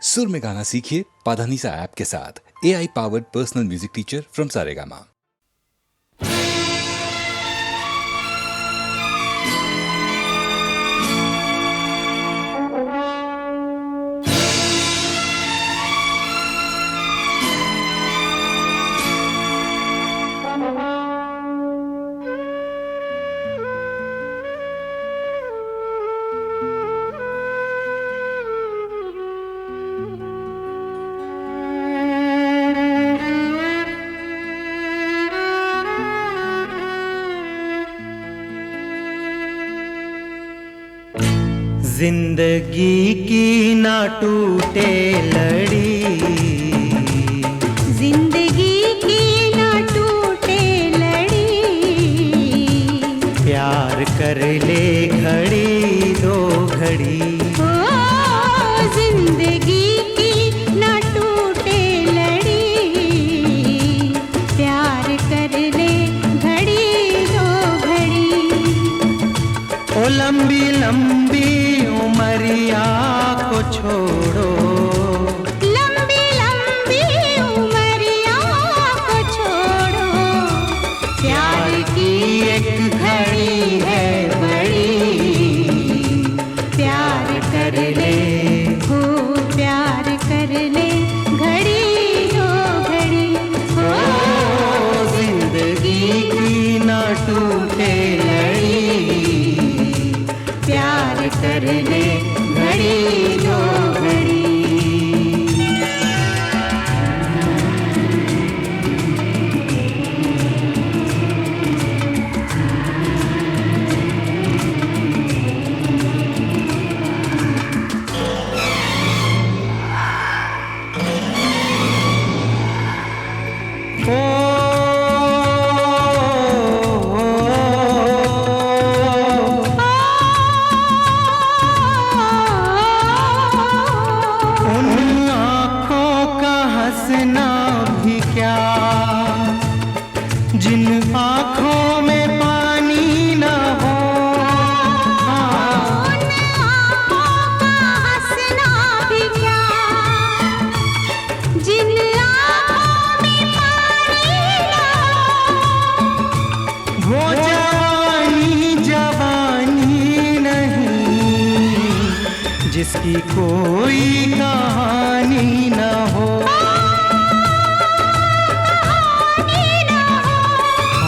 सुर में गाना सीखिए पाधानीसा ऐप के साथ। AI powered personal music teacher from Saregama. जिंदगी की ना टूटे लड़ी, जिंदगी की ना टूटे लड़ी, प्यार कर ले घड़ी दो घड़ी। ओ जिंदगी की ना टूटे लड़ी, प्यार कर ले घड़ी दो घड़ी। ओ लंबी लंबी उमरिया को छोड़ो, लंबी लंबी उमरिया को छोड़ो, प्यार की एक घड़ी है बड़ी, प्यार कर ले हो प्यार कर ले घड़ी दो घड़ी। ओ जिंदगी की ना टूटे लड़ी, प्यार कर ले घड़ी दो घड़ी। जिन आँखों में पानी न हो, उन आँखों का हंसना भी क्या, जिन आँखों में पानी न हो, वो जवानी जवानी नहीं जिसकी कोई कहानी न हो।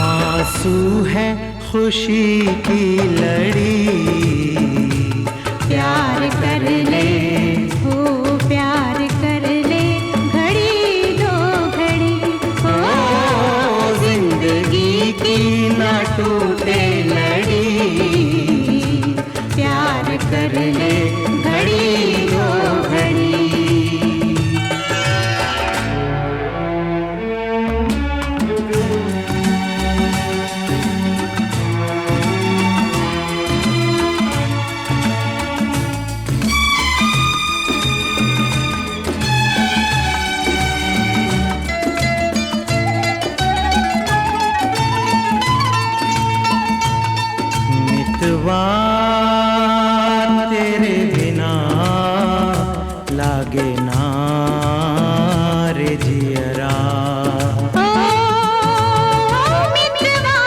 आंसू है खुशी की लड़ी, प्यार कर ले हो प्यार कर ले घड़ी दो घड़ी। ओ जिंदगी की ना टूटे लड़ी, प्यार कर ले घड़ी दो घड़ी। मितवा तेरे बिना लागे ना रे जियरा, ओ मितवा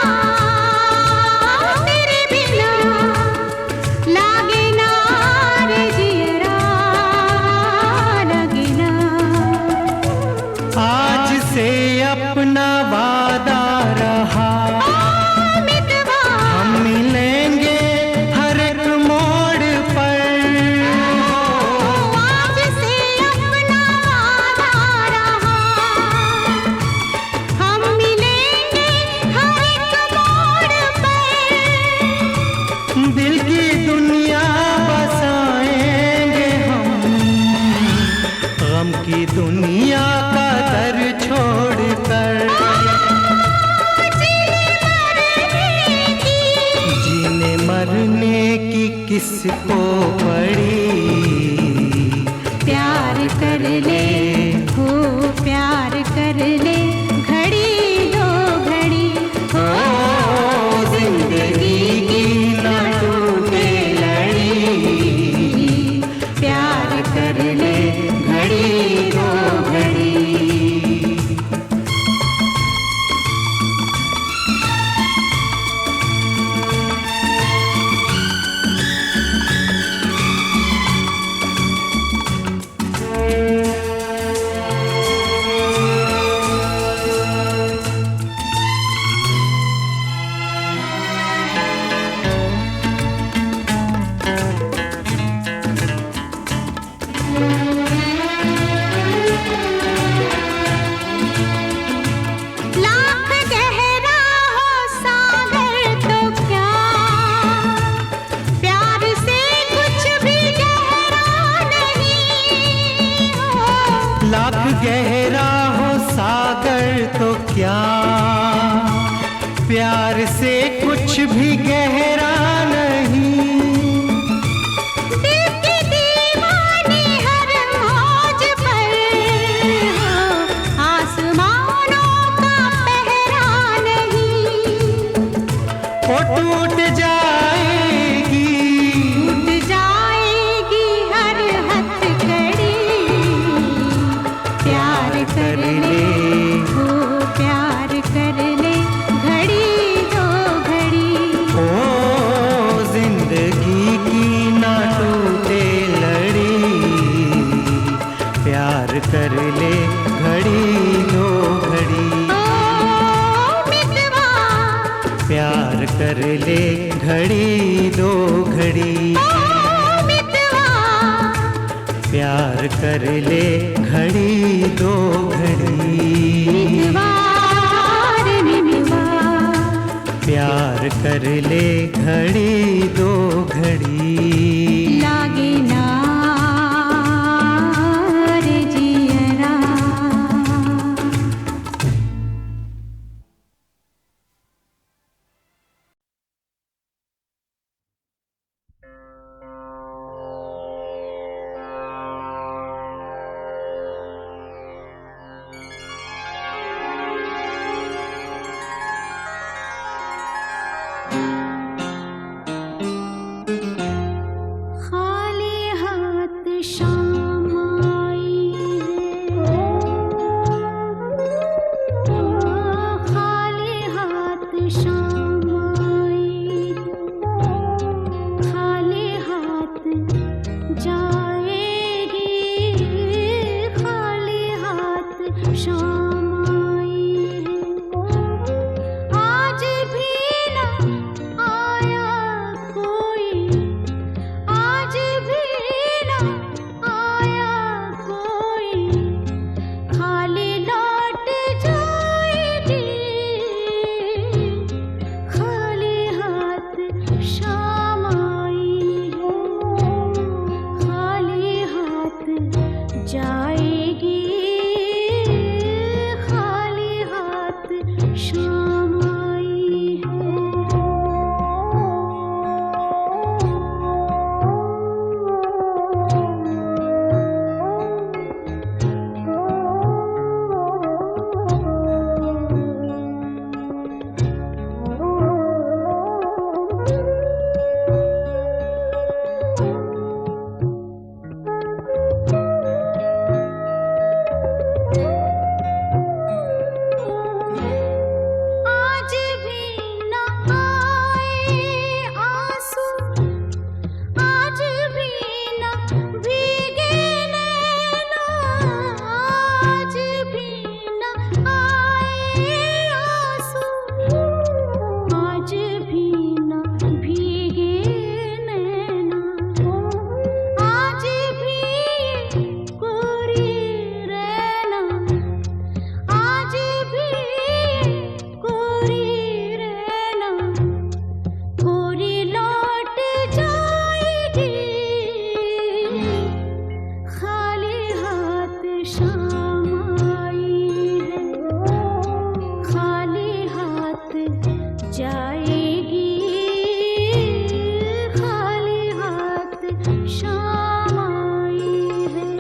तेरे बिना लागे ना रे जियरा, लागे ना। आज से अपना वादा रहा, मितवा हम मिलेंगे हर एक मोड़ पर। आज से अपना वादा रहा, हम मिलेंगे हर एक मोड़ पर। दिल की दुनिया बसाएंगे हम, गम की दुनिया का दर छोड़कर। जीने मरने की किसको पड़ी, प्यार कर ले हो प्यार कर ले घड़ी दो घड़ी। ओ जिंदगी की ना टूटे लड़ी, प्यार कर ले घड़ी दो घड़ी। लाख गहरा हो सागर तो क्या, प्यार से कुछ भी गहरा नहीं हो। लाख गहरा हो सागर तो क्या, प्यार से कुछ भी गहरा नहीं। दिल की दीवानी हर मौज पर हो, आसमानों का पहरा नहीं। वो टूट जाएगी, टूट जाएगी हर हथकड़ी। प्यार कर ले हो, प्यार कर ले घड़ी दो घड़ी। ओ जिंदगी की ना टूटे लड़ी। प्यार कर ले घड़ी दो घड़ी। ओ मितवा, प्यार कर ले घड़ी दो घड़ी। ओ मितवा, प्यार कर ले घड़ी दो घड़ी। मितवा रे मितवा। प्यार कर ले घड़ी दो घड़ी। लागे ना रे जियरा। खाली हाथ शाम आई है, खाली हाथ शाम आई, खाली हाथ जाएगी, खाली हाथ शाम आई है। आज भी ना आया कोई, आज भी ना आया कोई, खाली लौट जाएगी, खाली हाथ शाम आई है, खाली हाथ जाएगी, खाली हाथ शाम आई है। आज भी न आए आंसू, आज भी न भीगे नैना, आज भी न आए आंसू, आज भी न भीगे नैना, आज भी कोरी रहना, आज भी कोरी रहना, कोरी लौट जाएगी, खाली हाथ शाम आई है, खाली हाथ जाएगी, खाली हाथ शाम आई है।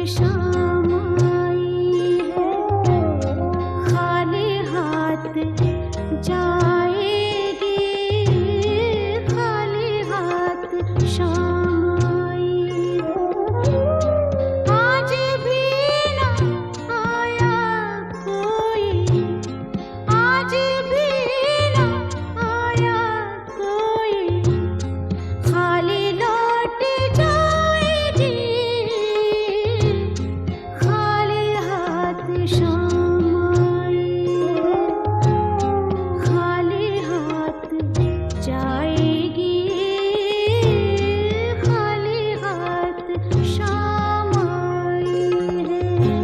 शाम आई है, खाली हाथ जाएगी, खाली हाथ शाम आई है। आज भी ना आया कोई, आज भी ना आया कोई, खाली लौट जाएगी, खाली हाथ शाम आई है, खाली हाथ जाएगी, खाली हाथ शाम आई है।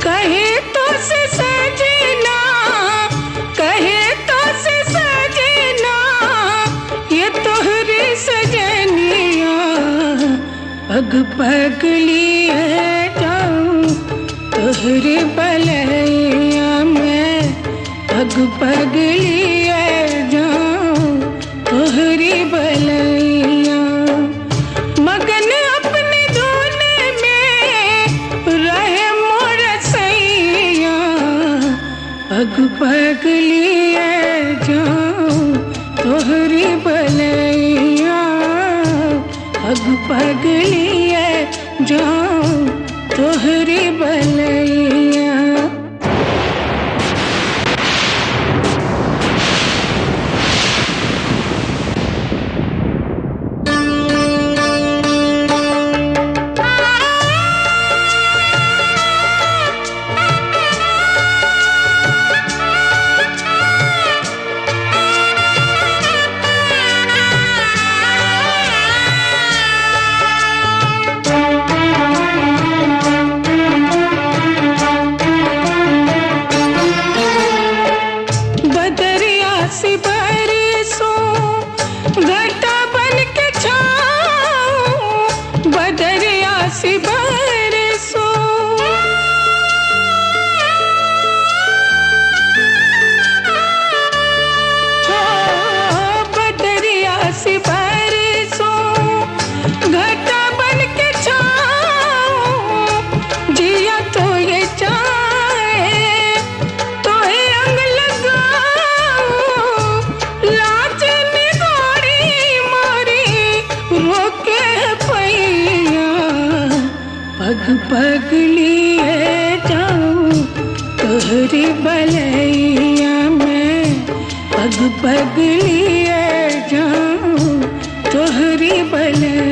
कहे तो से सजना, कहे तो से सजना, ये तोहरी सजनिया, पग पग लिए जाऊं तोहरे बलैया में, पग पग लिए जाऊं तोहरी बलैया। मगन अपने धुन में रहे मोर सैया, पग पग लिए जाऊं तोहरी बलैया, पग पग लिए जाऊं तोहरी बलैया। बदरिया से बरसों घटा बन के छाऊं, बदरिया से बरसों बदरिया से बरसों घटा बन के छाऊं, जिया तो ये चाहे तो ये अंग लगाऊं, लाज निगोरी मोरी रोके पैया, पग पग लिए जाऊं तोहरी बलैया में, पग पग लिए जाऊं तोहरी बलैया।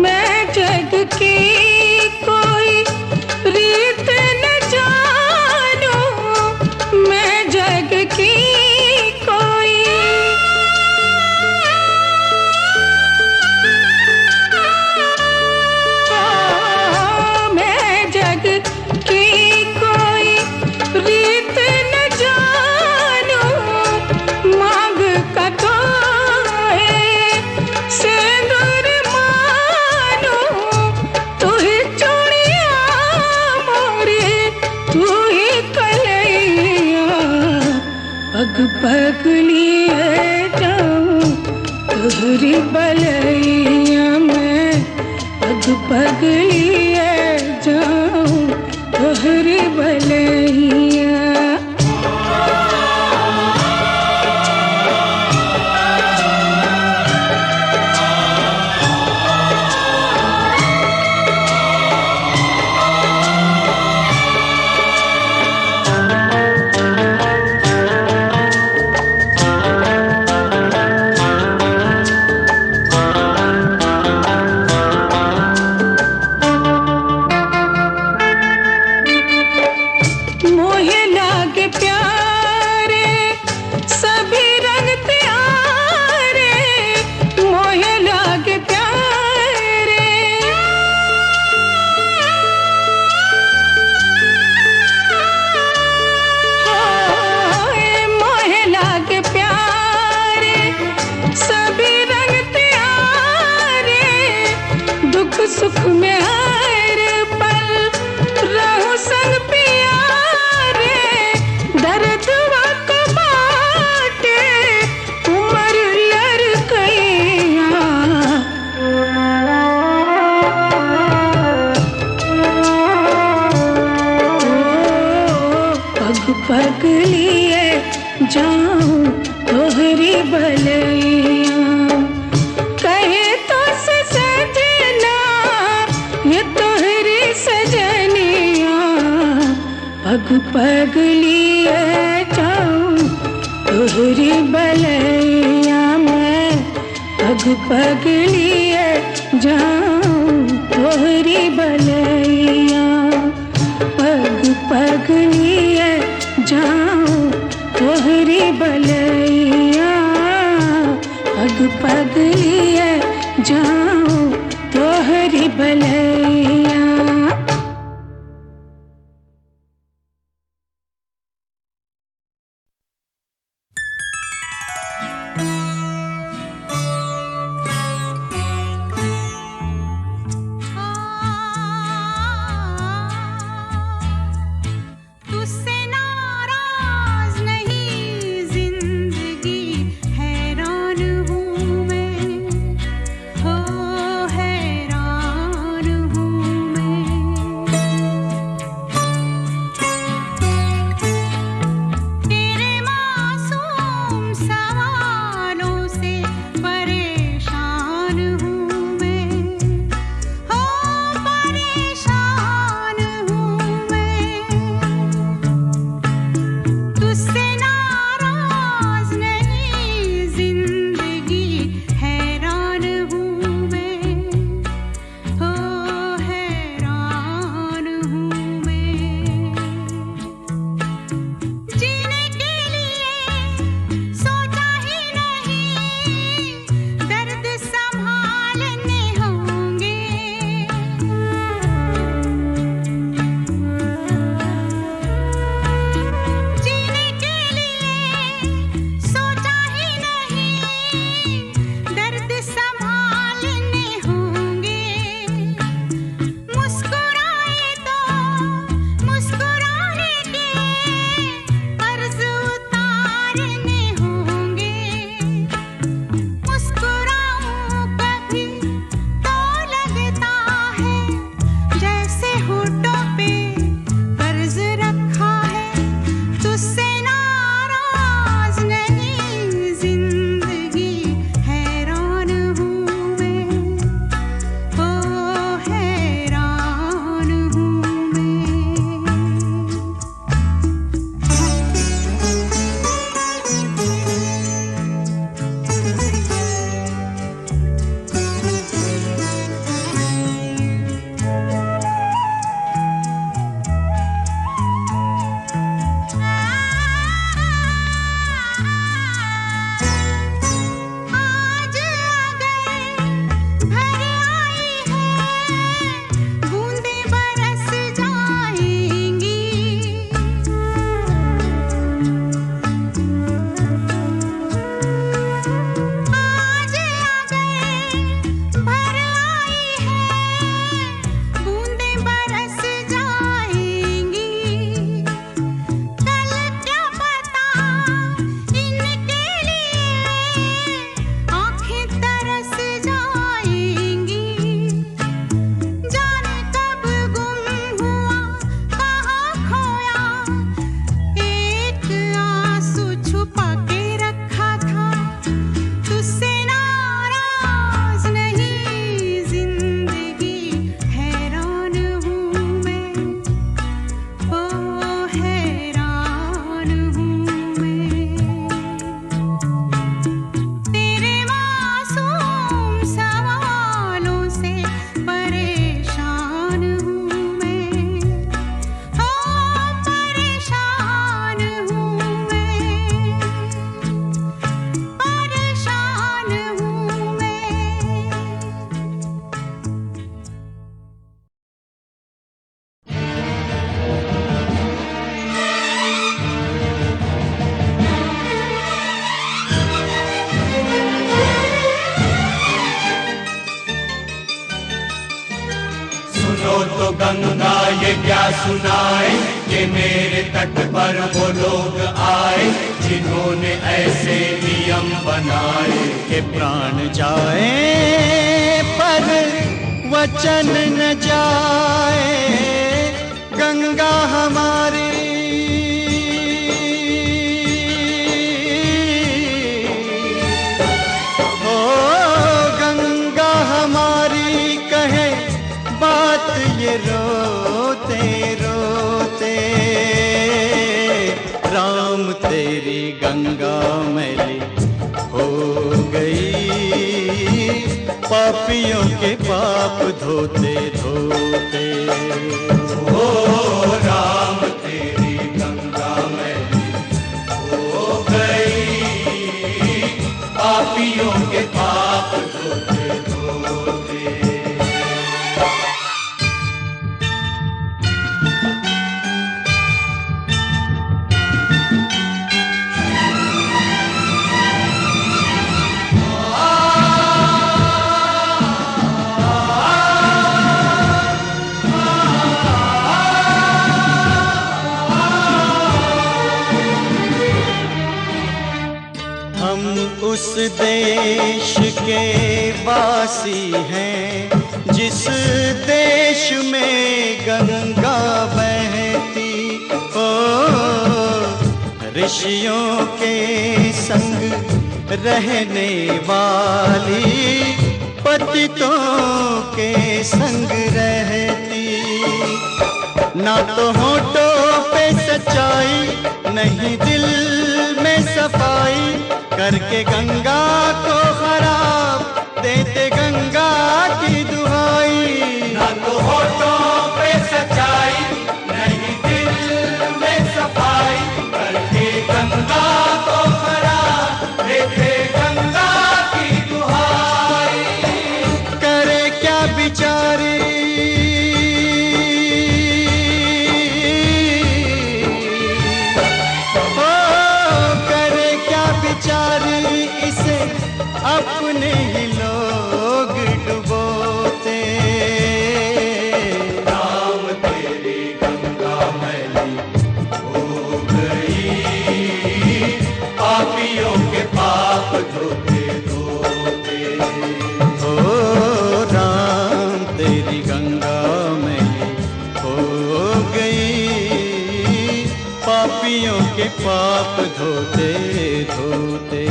मैं पग लिए जाऊं तोहरी बलैया में, पग लिए जाऊं तोहरी बलैया। मोहे लागे प्यारे सभी रंग त्यारे, मोहे लागे प्यारे मोहे लागे प्यारे सभी रंग त्यारे, दुख सुख में हर पल रहूं संग प्यारे, दर्दवा को बाटे उमर लड़कैया। पग पग लिए जाऊं तोहरी बलैया, कहे तो से सजना ये तोहरी सजनिया। पग पग लिए जाऊं तोहरी बलैया में, पग लिए जाऊं तोहरी बलैया, पग लिए जाऊं तोहरी बलैया, पग लिए जाऊं तोहरी बलैया। तुझसे नाराज नहीं जिंदगी, हैरान हूँ मैं, हो सुनाए कि मेरे तट पर वो लोग आए जिन्होंने ऐसे नियम बनाए कि प्राण जाए पर वचन न जाए। गंगा हमारी ओ गंगा हमारी कहे बात ये रोते रोते। राम तेरी गंगा मैली हो गई, पापियों के पाप धोते धोते। ओ राम तेरी गंगा मैली हो गई, पापियों के पाप धोते धोते। हम उस देश के वासी हैं जिस देश में गंगा बहती हो। ऋषियों के संग रहने वाली, पतितों के संग रहती। ना तो होठों पे सच्चाई, नहीं दिल में सफाई, करके गंगा को खराब देते गंगा की दुहाई। ना तो होठों पे सच्चाई, नहीं दिल में सफाई, करके गंगा को खराब देते गंगा की दुहाई। करे क्या बिचारी बेचारी, इसे अपने ही लोग डुबोते। राम तेरी गंगा मैली हो गई, पापियों के पाप धोते धोते। ओ राम तेरी गंगा मैली हो गई, पापियों के पाप धोते धोते।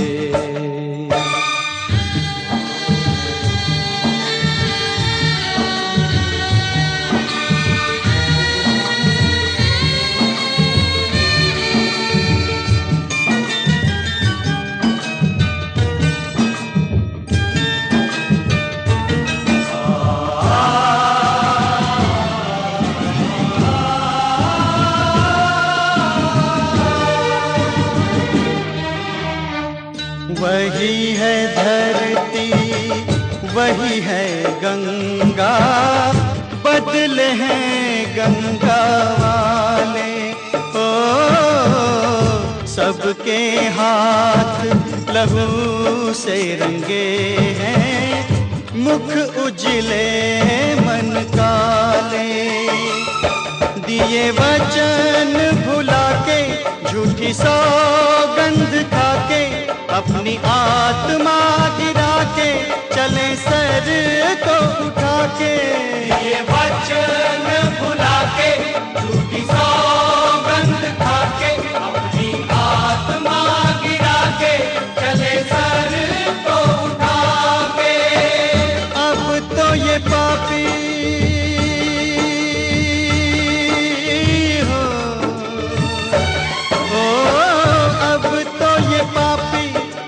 वही है धरती, वही है गंगा, बदले हैं गंगा वाले। ओ सबके हाथ लहू से रंगे हैं, मुख उजले मन काले। दिए वचन भुला के, झूठी सौगंध खा के, अपनी आत्मा गिरा के, चले सर को उठा के। ये वचन भुला के, झूठी सौगंध खा के, अपनी आत्मा गिरा के, चले सर को उठा के। अब तो ये पापी अब तो ये पापी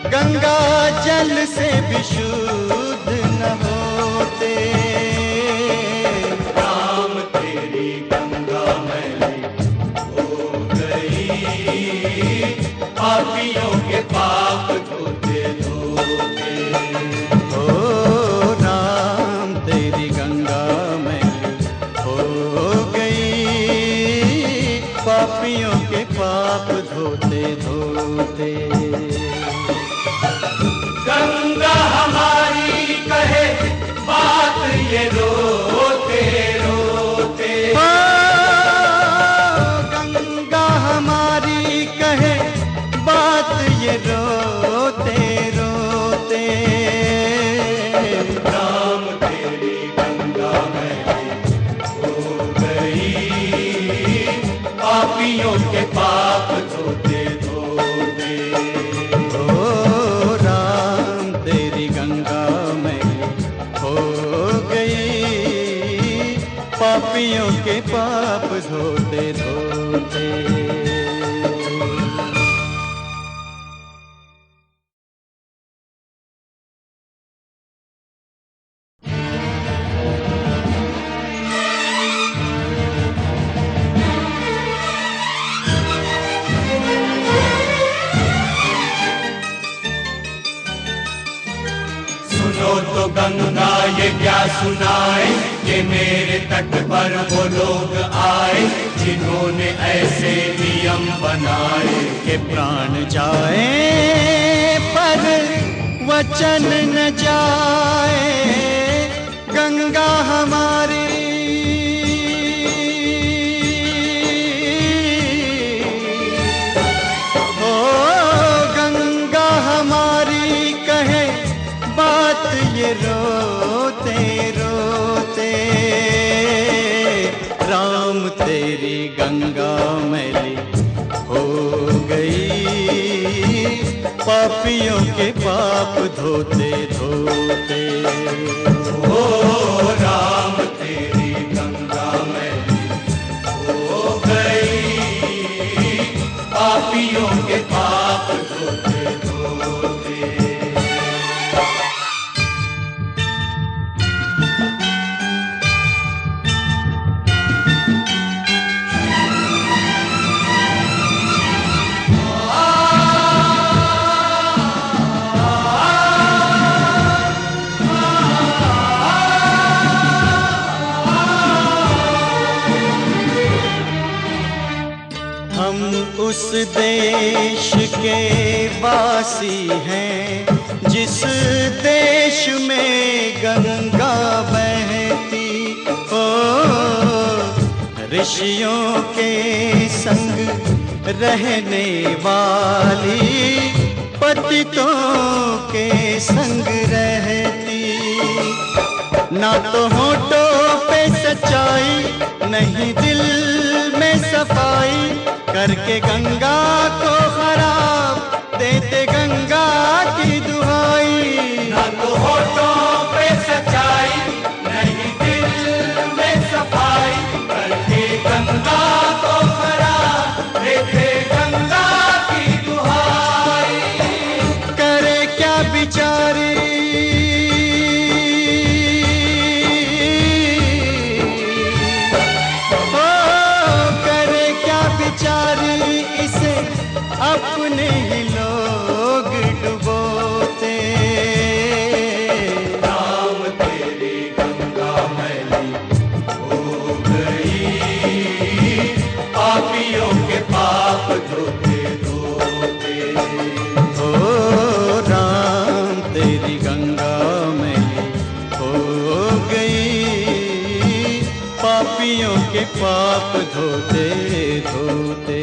गंगा जल से भी शुद्ध न होते। राम तेरी गंगा मैली हो गई, पापियों के पाप धोते धोते। ओ राम तेरी गंगा मैली हो गई, पापियों के पाप धोते धोते। गंगा हमारी कहे बात ये रोते रोते। पापियों के पाप धोते धोते। ओ राम तेरी गंगा में हो गई, पापियों के पाप धोते धोते। सुनो तो गंगा ये क्या सुनाए, कि मेरे तट पर वो लोग आए जिन्होंने ऐसे नियम बनाए। के प्राण जाए पर वचन न जाए, गंगा हमारी ओ गंगा हमारी कहे बात ये रोते रोते। राम तेरी गंगा मैली हो गई, पापियों के पाप धोते धोते। ओ राम तेरी गंगा मैली हो गई, पापियों के पाप धोते धोते। हम उस देश के वासी हैं जिस देश में गंगा बहती। ओ ऋषियों के संग रहने वाली, पतितों के संग रहती। ना तो होठों पे सच्चाई, नहीं दिल में सफाई, करके गंगा को खराब देते गंगा की दुहाई। ना तो होठों पे सच्चाई, नहीं दिल में सफाई, करके गंगा को खराब देते गंगा की दुहाई। करे क्या बिचारी बेचारी, इसे अपने ही लोग डुबोते। राम तेरी गंगा मैली हो गई, पापियों के पाप धोते धोते। ओ राम तेरी गंगा मैली हो गई, पापियों के पाप धोते धोते।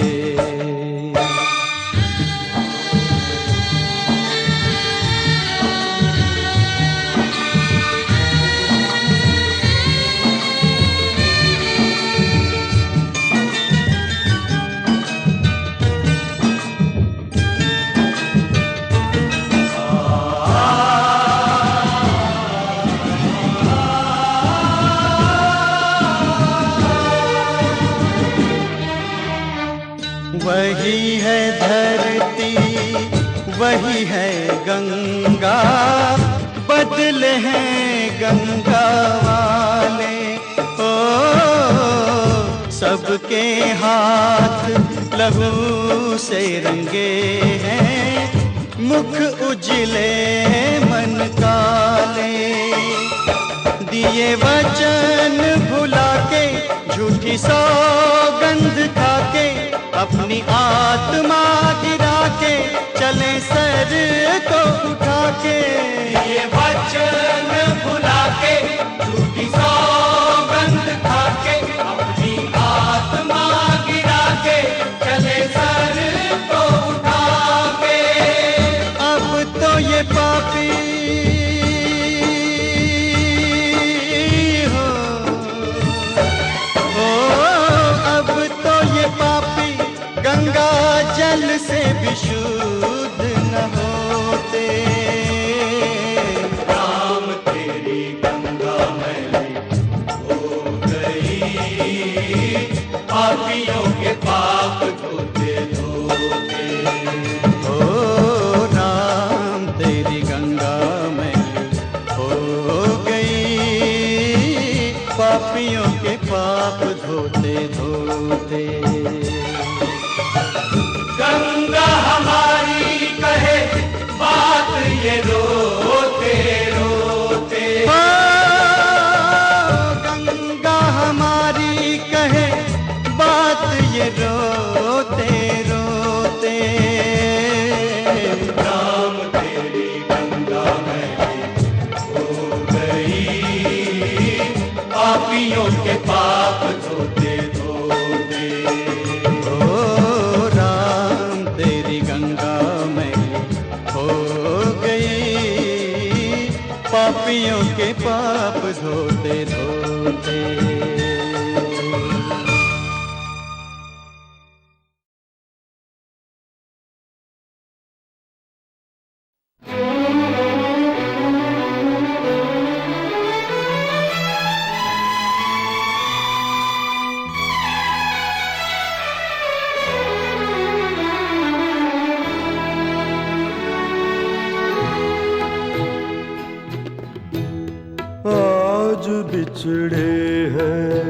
वही है धरती, वही है गंगा, बदले हैं गंगा वाले। ओ सबके हाथ लहू से रंगे हैं, मुख उजले मन काले। दिए वचन भुला के, झूठी सौगंध खा के, अपनी आत्मा गिरा के, चले सर को उठा के। ये वचन भुला के, झूठी सौगंध खा के, अपनी आत्मा गिरा के, चले सर को उठा के। अब तो ये पापी हो, अब तो ये पापी जल से भी शुद्ध न होते। राम तेरी गंगा मैली हो गई, पापियों के पाप धोते धोते। ओ राम तेरी गंगा मैली हो गई, पापियों के पाप धोते धोते। गंगा हमारी कहे बात ये रोते रोते। ओ गंगा हमारी कहे बात ये रोते रोते। राम तेरी गंगा मैली हो गई, पापियों के पाप धोते धोते। ओ राम तेरी गंगा मैली हो गई, पापियों के पाप धोते धोते। आज बिछड़े हैं,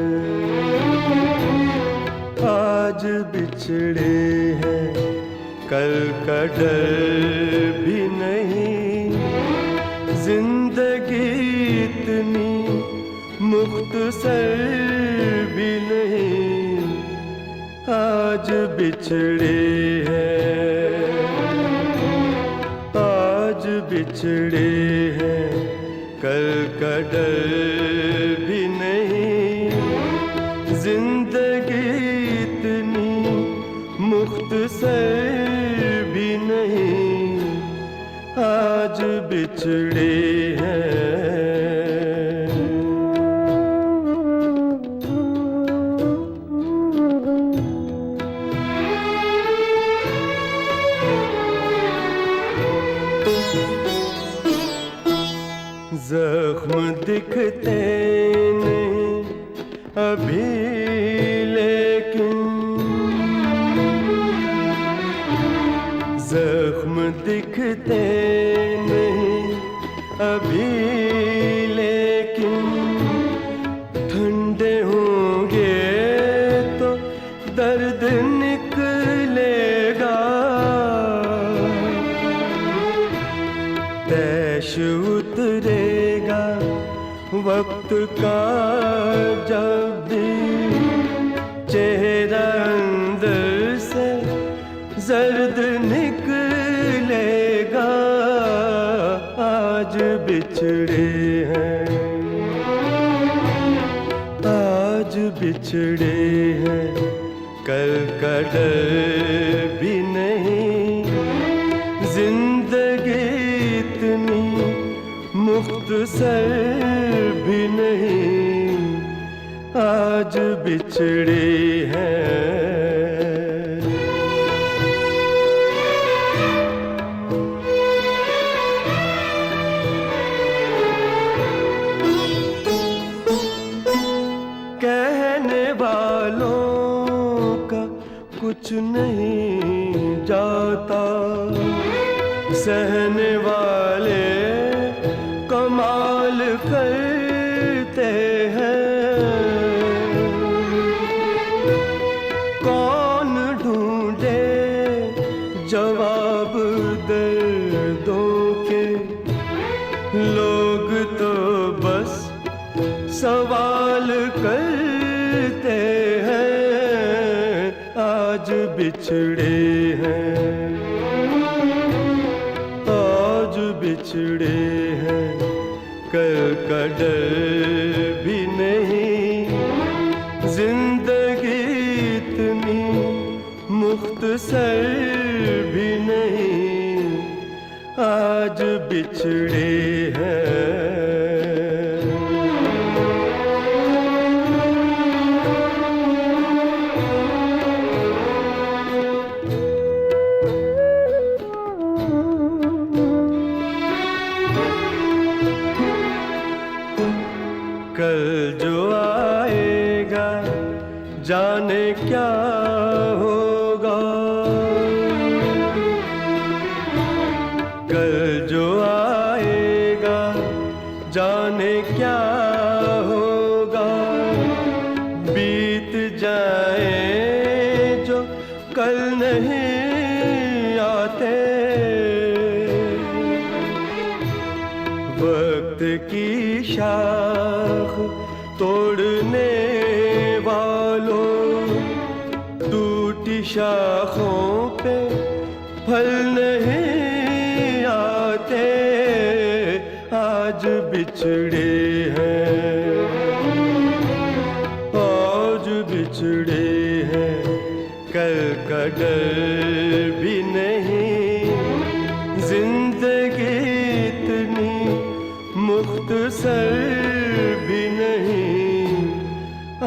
आज बिछड़े हैं, कल का डर भी नहीं। जिंदगी इतनी मुख्तसर भी नहीं। आज बिछड़े हैं, आज बिछड़े हैं, कल का डर भी नहीं। जिंदगी इतनी मुख्तसर भी नहीं। आज बिछड़े हैं। जख्म दिखते नहीं अभी लेकिन, जख्म दिखते नहीं अभी लेकिन, ठंडे होंगे तो दर्द निकलेगा। तैश उतरेगा वक्त का जब भी, चेहरा अंदर से जर्द निकलेगा। आज बिछड़े हैं, आज बिछड़े हैं, कल का डर भी नहीं। जिंदगी इतनी मुख्तसर भी नहीं। आज बिछड़े हैं। कहने वालों का कुछ नहीं जाता, सहने वाले कमाल करते हैं। कौन ढूंढे जवाब दर्दों के, लोग तो बस सवाल करते हैं। आज बिछड़े हैं, आज बिछड़े हैं, कल का डर भी नहीं। जिंदगी इतनी मुख्तसर भी नहीं। आज बिछड़े हैं। कल नहीं आते। वक्त की शाख तोड़ने वालों, टूटी शाखों पे फल नहीं आते। आज बिछड़े हैं, आज बिछड़े हैं, कल का डर भी नहीं। जिंदगी इतनी मुख्तसर भी नहीं,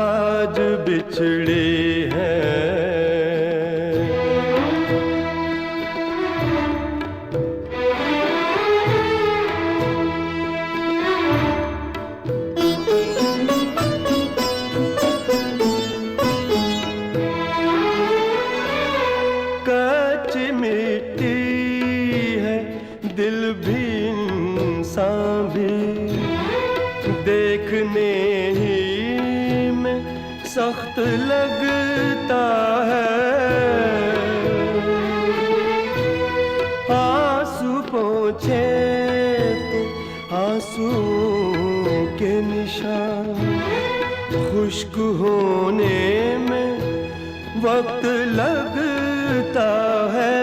आज बिछड़े हैं। कच्ची मिट्टी है दिल भी इंसान भी, देखने ही में सख्त लगता है। आंसू पोंछे तो आंसुओं के निशान, खुश्क होने में वक्त लगता है।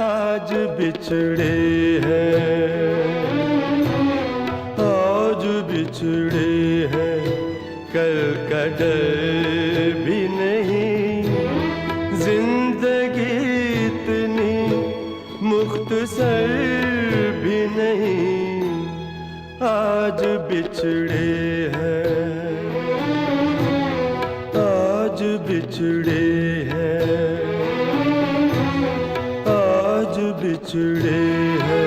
आज बिछड़े हैं, आज बिछड़े हैं, कल का डर भी नहीं। जिंदगी इतनी मुख्तसर भी नहीं, आज बिछड़े हैं, आज बिछड़े हैं, आज बिछड़े हैं।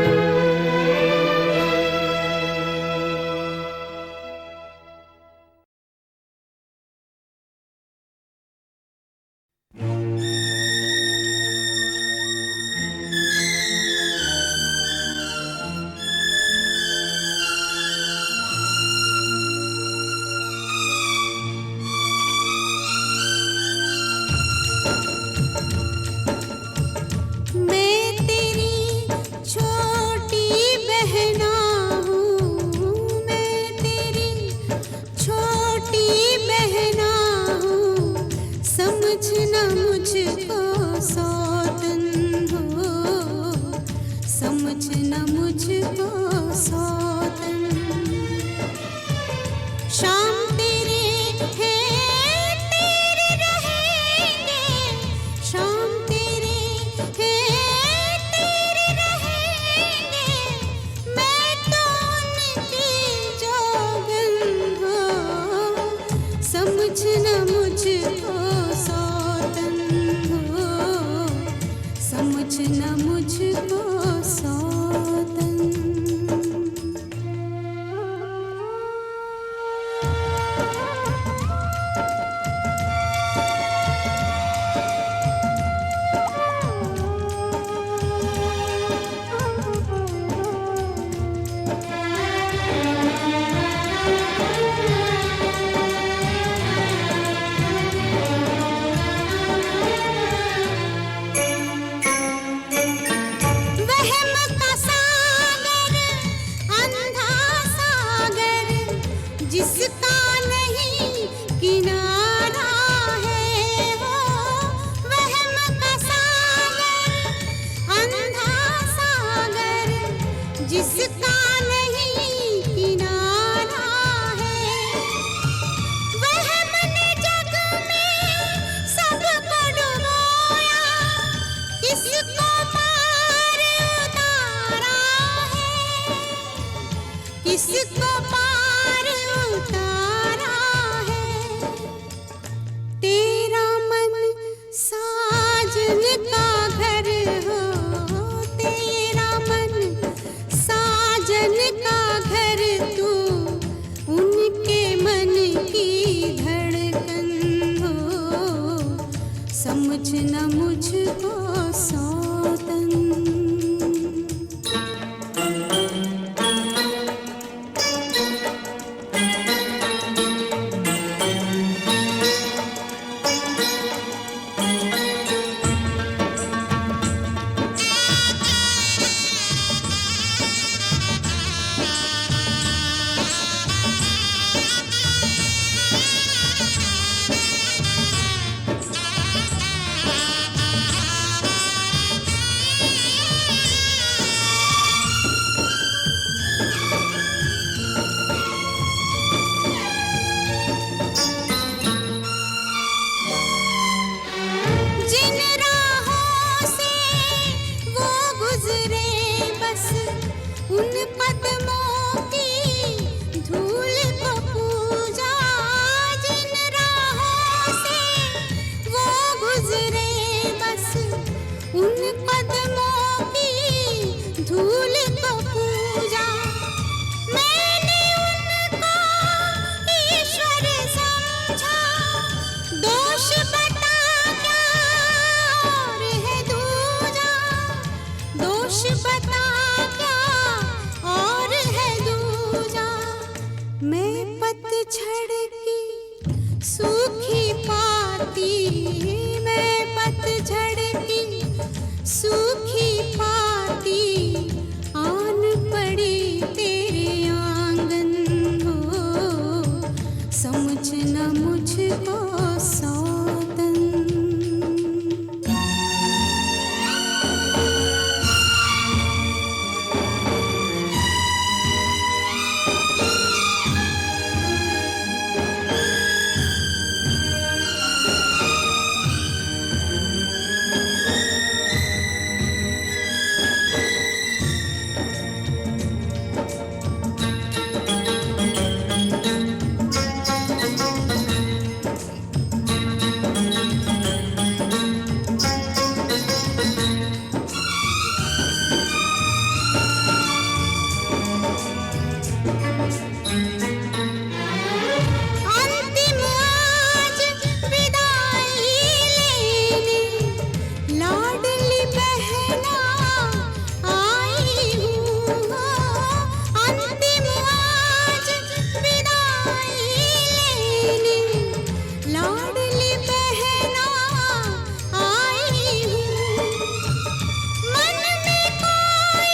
मैं तेरी छोटी बहना हूँ, मैं तेरी छोटी बहना हूँ। समझना मुझको सौतन हो, समझना मुझको सौतन। शाम तेरे हैं तेरे रहेंगे, शाम तेरे हैं तेरे रहेंगे। मैं तो उनकी जोगन हो, समझना मुझको सौतन हो, समझना मुझको सौतन। वहम का सागर, अंधा सागर, जिसका नहीं किनारा है वो। वहम का सागर, अंधा सागर, जिसका नहीं किनारा है। वहम ने जग में सबको डुबोया, किसको पार उतारा है, किसको पार उतारा है। तेरा मन साजन का घर हो, तेरा मन साजन का घर तू, उनके मन की धड़कन हो। समझना मुझको सौतन। उन कदमों की धूल को पूजा, मैंने उनको ईश्वर समझा। दोष बता क्या और है दूजा, दोष बता क्या और है दूजा। मैं पतझड़ की सूखी पाती, मैं पतझड़ की सूखी पाती, आन पड़ी तेरे आंगन हो, समझना मुझको सौतन। अंतिम आज विदाई लेने लाडली बहना आई हूँ। अंतिम आज विदाई लेने लाडली बहना आई हूँ। मन में कोई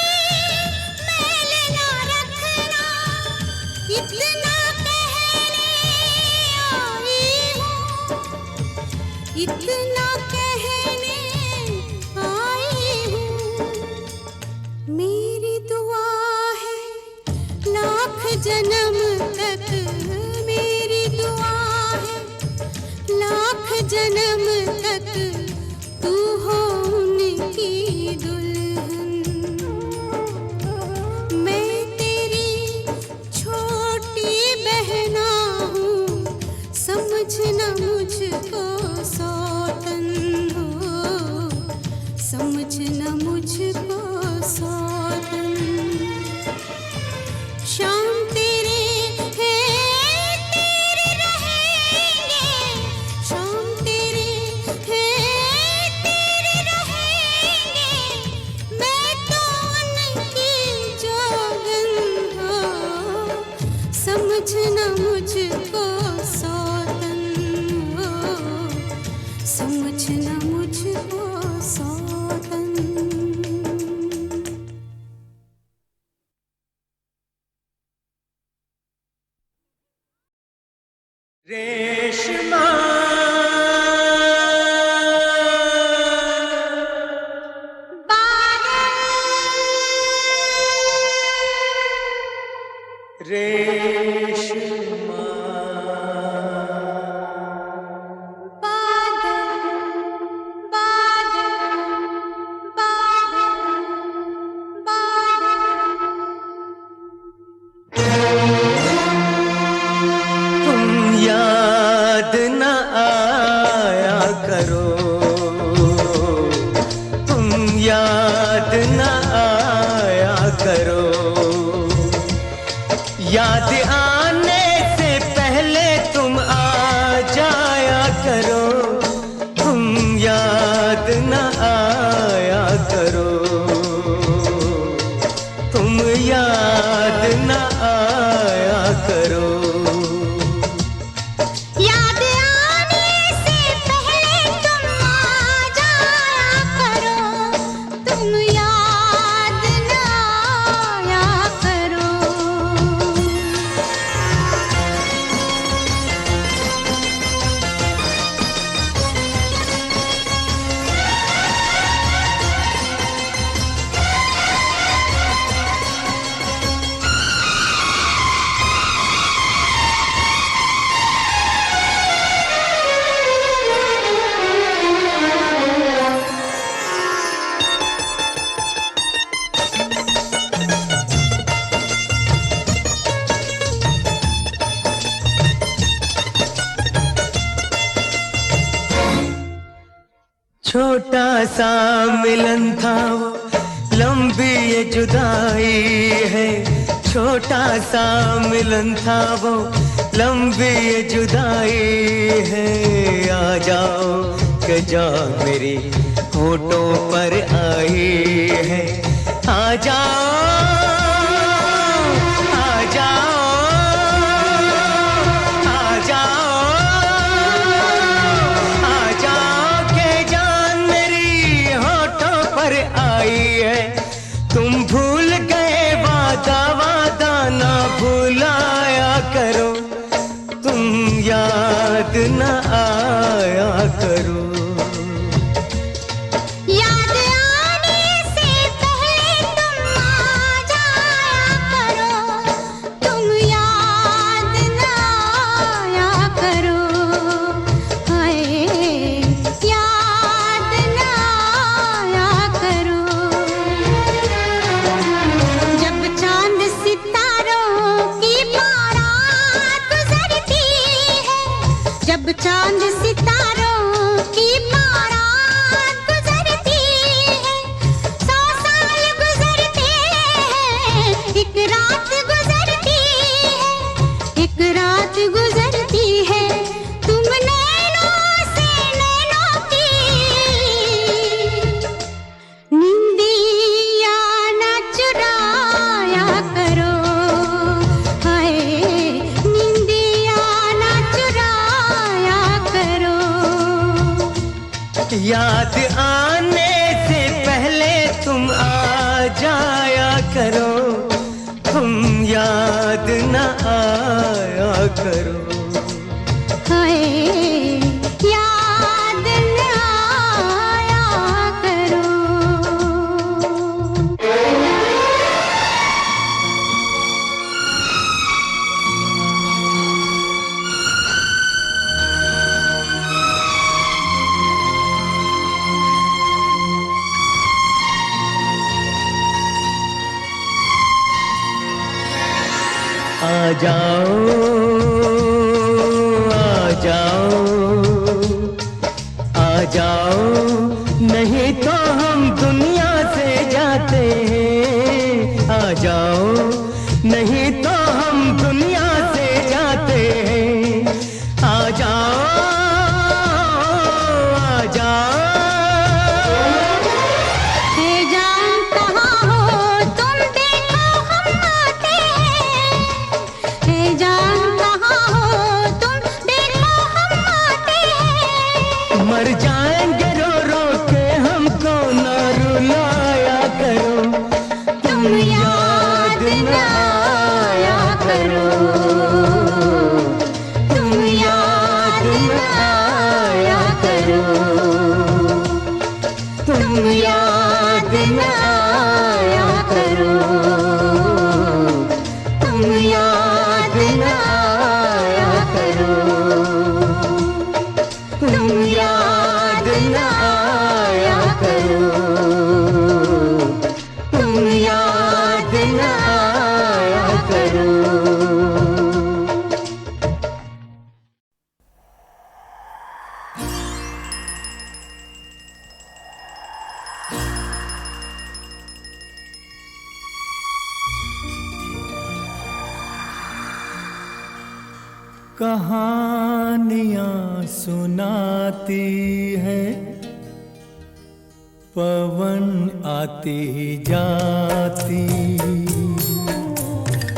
मैल ना रखना, इतना इतना कहने आई हूँ। मेरी दुआ है लाख जन्म तक, मेरी दुआ है लाख जन्म तक, तू हो उनकी दुल्हन। मैं तेरी छोटी बहना हूँ, समझना मुझको सौतन हो, समझना मुझको सौतन। शाम तेरे हैं तेरे रहेंगे, शाम तेरे हैं तेरे रहेंगे, मैं तो उनकी जोगन हो, समझना मुझको सौतन हो, समझना मुझको सौतन। रेशमा रेशमा तुम याद न आया करो, तुम याद न आया करो। याद आने से पहले तुम आ जाया करो, तुम याद न आया करो, तुम याद न आया करो। याद आने से पहले तुम आ जाया करो, तुम याद न आया करो। छोटा सा मिलन था वो, लंबी ये जुदाई है। छोटा सा मिलन था वो, लंबी ये जुदाई है। आ जाओ के जाओ मेरी होठों पर आई है। आ जाओ, आ जाओ, आ जाओ, आ जाओ के जान मेरी होठों पर आई है। तुम भूल गए वादा, वादा ना भुलाया करो। तुम याद ना आया करो। याद आने से पहले तुम आ जाया करो। तुम याद ना आया करो। हाय याद ना आया करो। जब चांद सितारों की बारात गुजरती है, जब चांद सितारों की बारात गुजरती है, 100 साल गुजरते हैं, एक रात गुजरती है, एक रात गुजरती है। तुम नैनों से नैनों की निंदिया ना चुराया करो। हाय निंदिया ना चुराया करो। याद आने से पहले तुम आ जाया करो। तुम याद न आया करो। हाय याद न आया करो। आ जाओ, आ जाओ, आ जाओ, नहीं तो हम दुनिया से जाते हैं। आ जाओ, नहीं तो हम दुनिया से जाते हैं। आ जाओ, आ जाओ। है जान कहाँ हो तुम, देखो हम आते हैं। है जान कहाँ हो तुम, देखो हम आते हैं। मर जाएंगे रो रो के, हमको न रुलाया करो। तुम याद न आया करो। तुम याद न आया करो। तुम याद न आया करो। तुम याद न आया करो। तुम याद न आया करो। तुम याद न आया करो। कहानियाँ सुनाती है पवन आती जाती।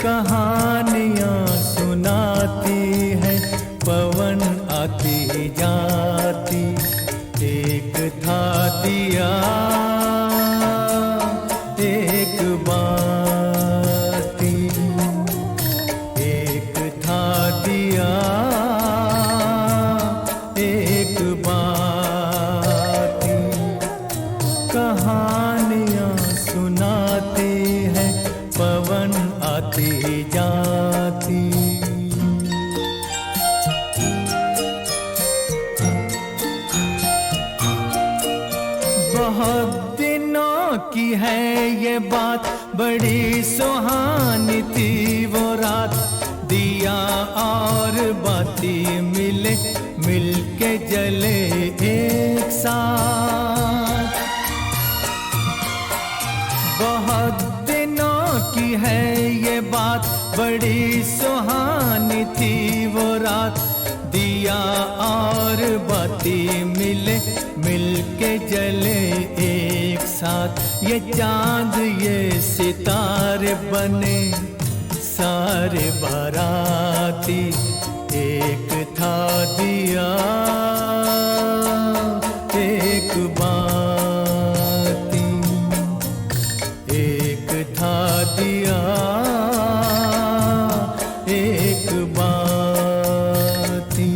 कहानियाँ सुनाती है पवन आती जाती। एक था दिया एक बाती, एक था दिया एक बाती। कहानियाँ सुनाती है पवन आती जाती। बहुत दिनों की है ये बात, बड़ी सुहानी थी वो रात। दिया और बाती मिले, मिलके जले एक साथ। बड़ी सुहानी थी वो रात, दिया और बाती मिले मिलके जले एक साथ, ये चांद ये सितारे बने सारे बाराती, एक था दिया एक बाती, एक था दिया एक बाती।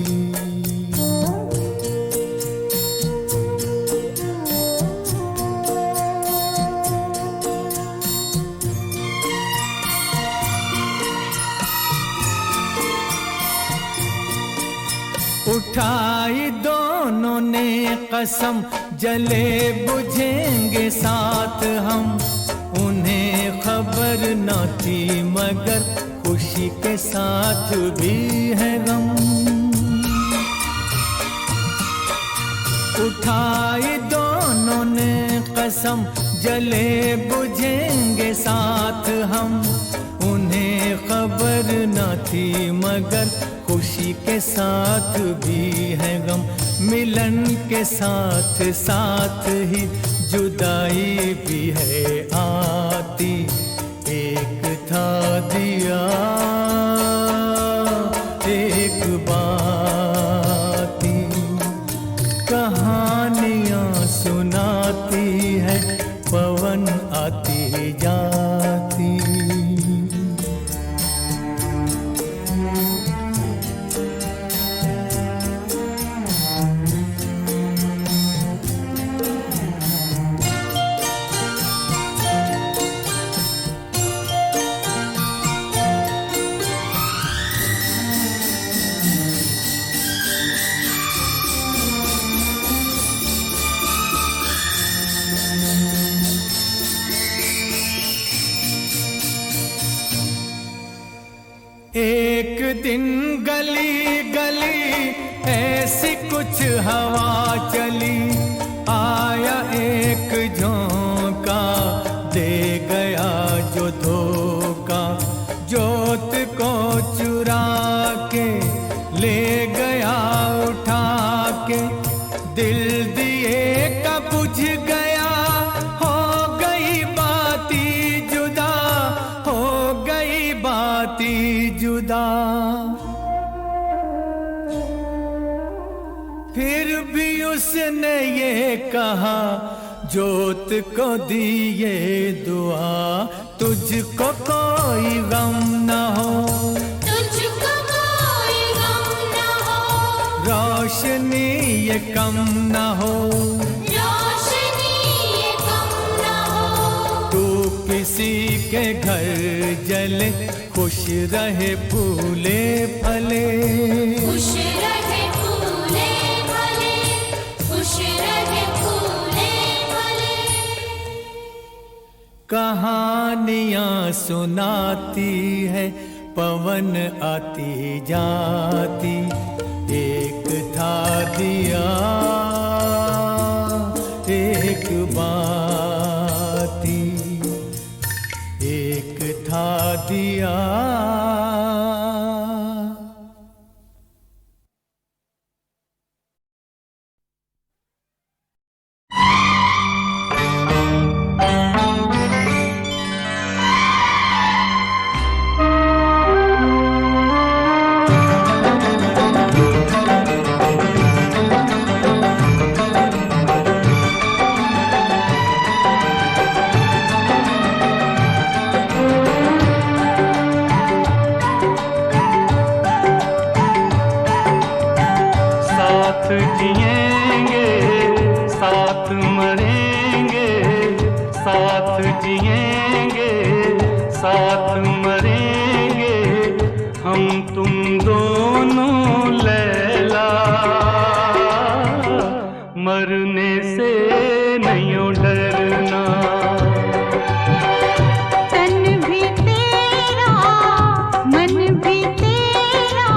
उठाई दोनों ने कसम, जले बुझेंगे साथ हम, उन्हें खबर न थी मगर खुशी के साथ भी है गम। उठाई दोनों ने कसम, जले बुझेंगे साथ हम, उन्हें खबर न थी मगर खुशी के साथ भी है गम। मिलन के साथ साथ ही जुदाई भी है आती, एक था दिया एक बाती, कहानियाँ सुनाती है पवन आती जाती। एक दिन गली गली ऐसी कुछ हवा चली, आया एक झोंका दे गया जो धोखा, जोत को चुरा के ले गया उठा के, दिल दिए का बुझ गया, हो गई बाती जुदा, हो गई बाती जुदा। फिर भी उसने ये कहा जोत को दिए दुआ, तुझको कोई गम न हो, तुझको कोई गम न हो, रोशनी ये कम न हो, रोशनी ये कम न हो। तू किसी के घर जले खुश रहे फूले फले, खुश रहे फूले फले, खुश रहे फूले फले। कहानियाँ सुनाती है पवन आती जाती, एक था दिया एक बाती, एक था दिया। जिएंगे साथ मरेंगे, साथ जिएंगे साथ मरेंगे, हम तुम दोनों लैला, मरने से नहीं डरना। तन भी तेरा, मन भी तेरा,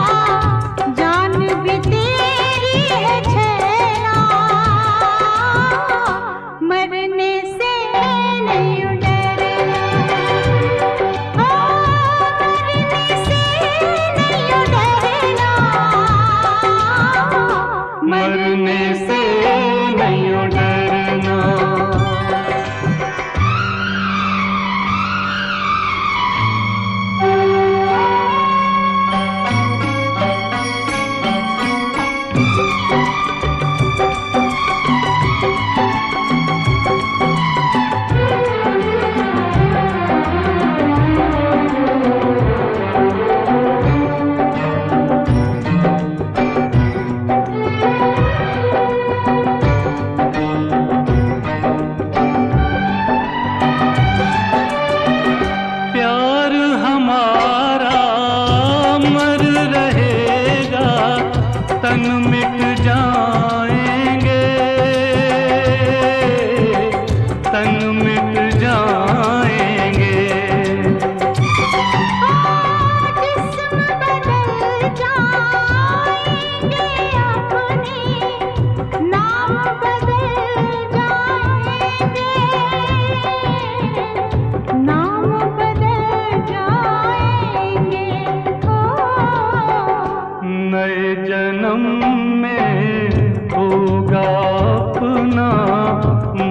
जान भी तेरी है छैला, मरने से नहीं डरना, मरने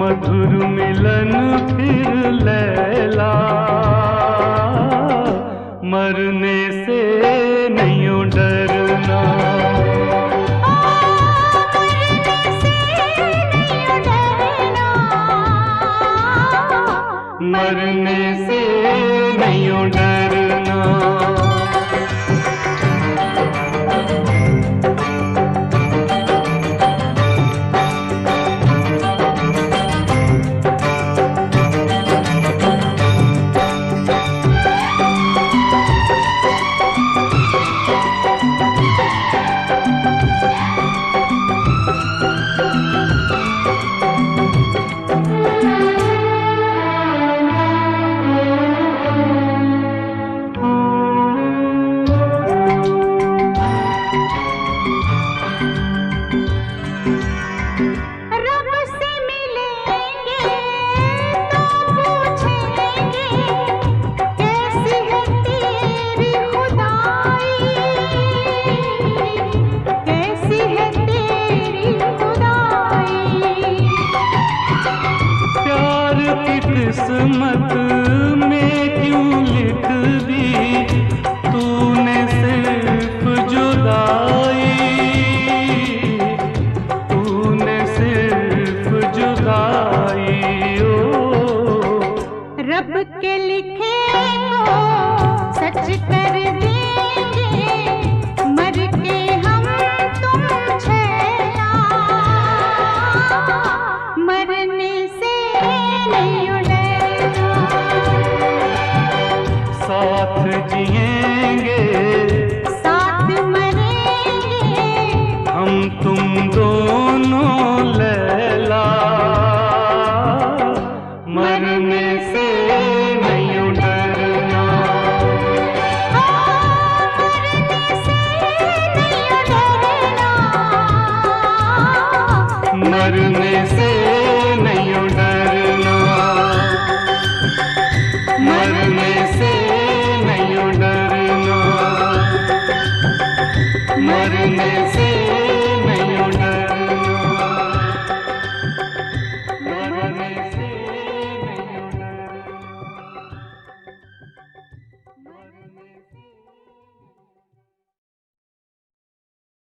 मधुर मिलन फिर लैला, मरने से नहीं डरना, मरने से नहीं डरना। किस्मत में क्यों लिख दी तूने सिर्फ जुदाई, तूने सिर्फ जुदाई। ओ रब के लिखे को सच कर देंगे, मर के हम तुम छेड़ा, मरने से नहीं डरना, साथ जिएंगे साथ मरेंगे, हम तुम दोनों लैला, मरने से नहीं डरना, मरने से नहीं डरना, मरने से नहीं डरना, मरने से नहीं डरना, मरने से